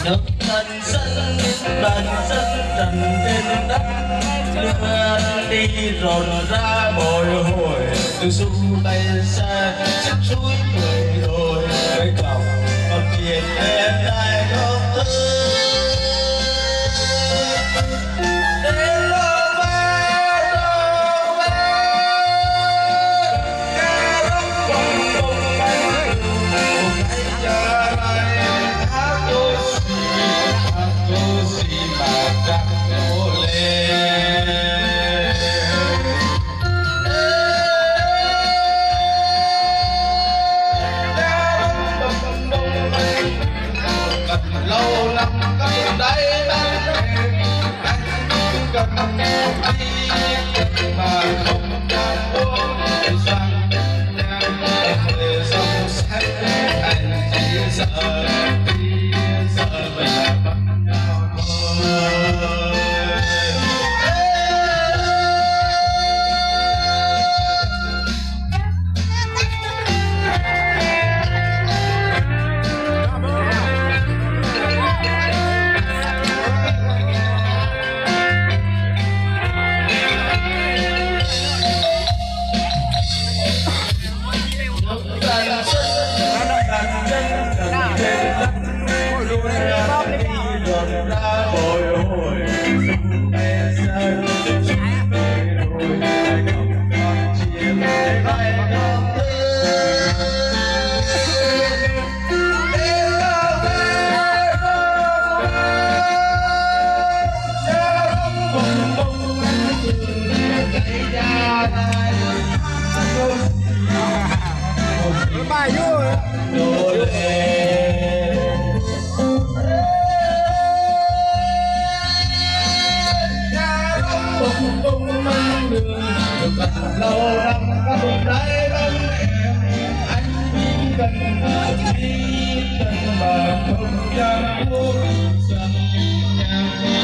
nước thân sân đàn dân trần trên đất lướt đi rộn ra bồi hồi từ xu tay xa chiếc chuối cười rồi với cọc còn tiền em lại không tư đến đâu về nghe rong bồng bồng bay một ngày chờ lại hát tôi xì mà trăng nô lên lâu lắm cần đây anh cần đi mà không dám buông rằng về sông sách anh chỉ sợ đi sợ mình là bằng nhau thôi. Bài vô lâu năm các bạn đây bên em anh chỉ cần mà không dám buông rằng nhà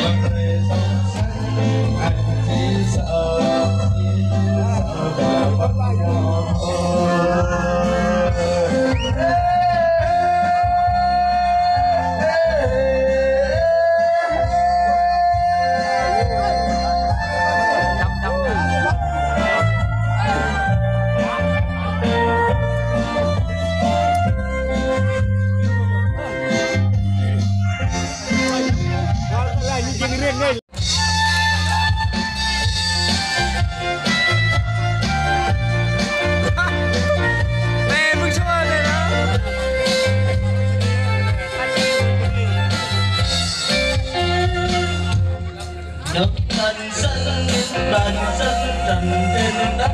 và người sông xanh anh chỉ sợ và bắt nhau thôi. nước thân sân đàn dân trần trên đất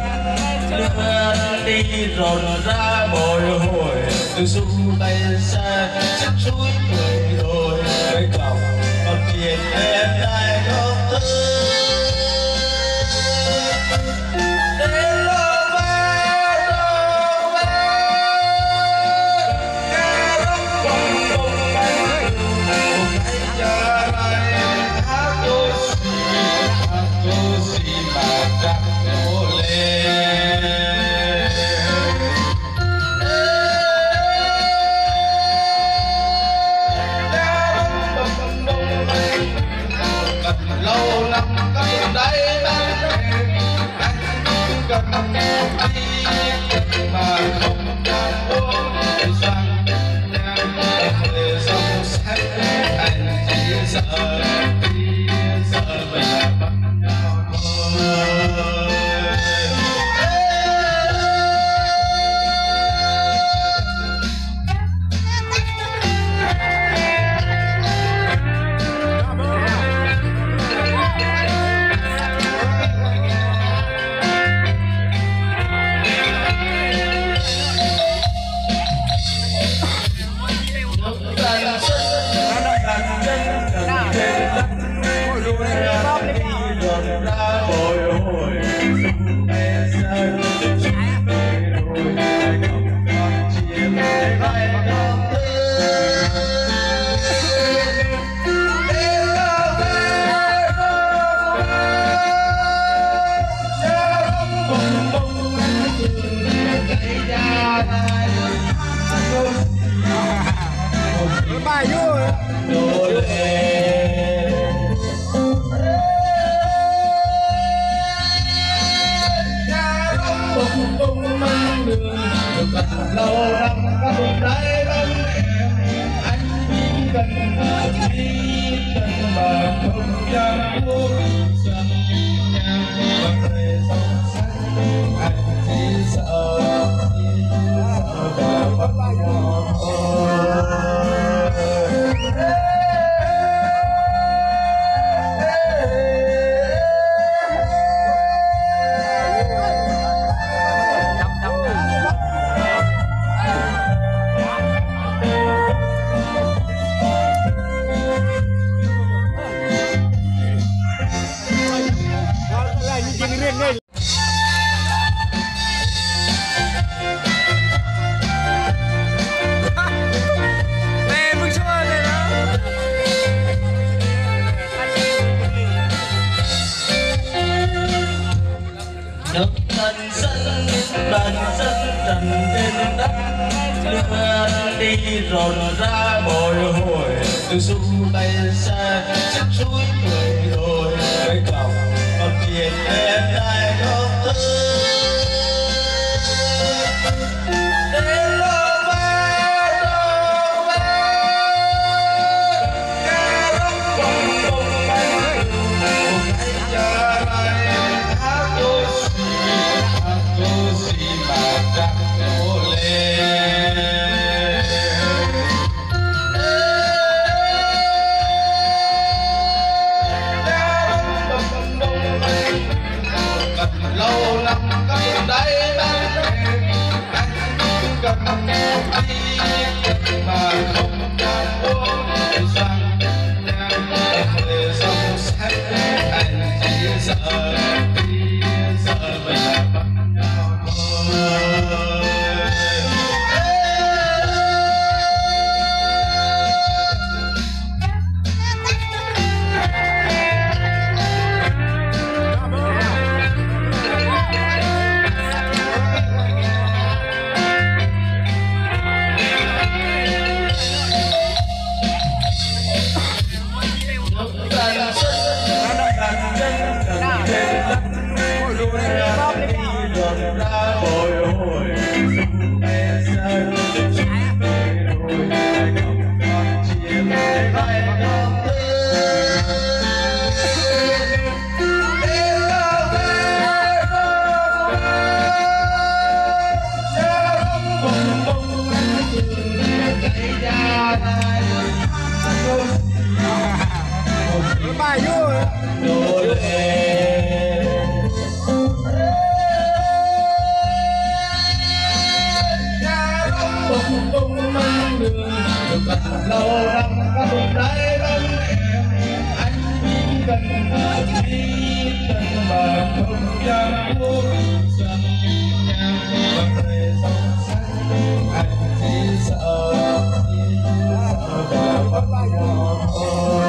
lướt đi rộn ra bồi hồi từ xu tay xa chiếc chuối cười rồi với cọc còn tiền em lại không tư đến đâu về nghe rong bồng bồng bay một ngày chờ lại hát tôi xì mà trăng nô lên lâu lắm cần đây anh cần đi mà không dám buông rằng về sông sách anh chỉ sợ đi sợ mình là bằng nhau thôi. bài vui tung mang đường được gặp lâu năm các vùng đáy đông anh chỉ cần mà không dám buông dần nhàng và thời sông xanh anh chỉ sợ và mất nhau thôi. nước thân dân đoàn dân trần trên đất lươn đi rộn ra bồi hồi từ xu tay xa chiếc chuối cười đôi với còng còn tiền em lại không lâu năm các đáy anh cầm đi mà không dám buông rằng để sông xanh anh chỉ sợ đi sợ mình là bắt nhau thôi. bài vui tung mang đường được gặp lâu năm các vùng đáy đông anh chỉ cần mà không dám buông dần nhàng và thời sông xanh anh chỉ sợ và mất nhau thôi.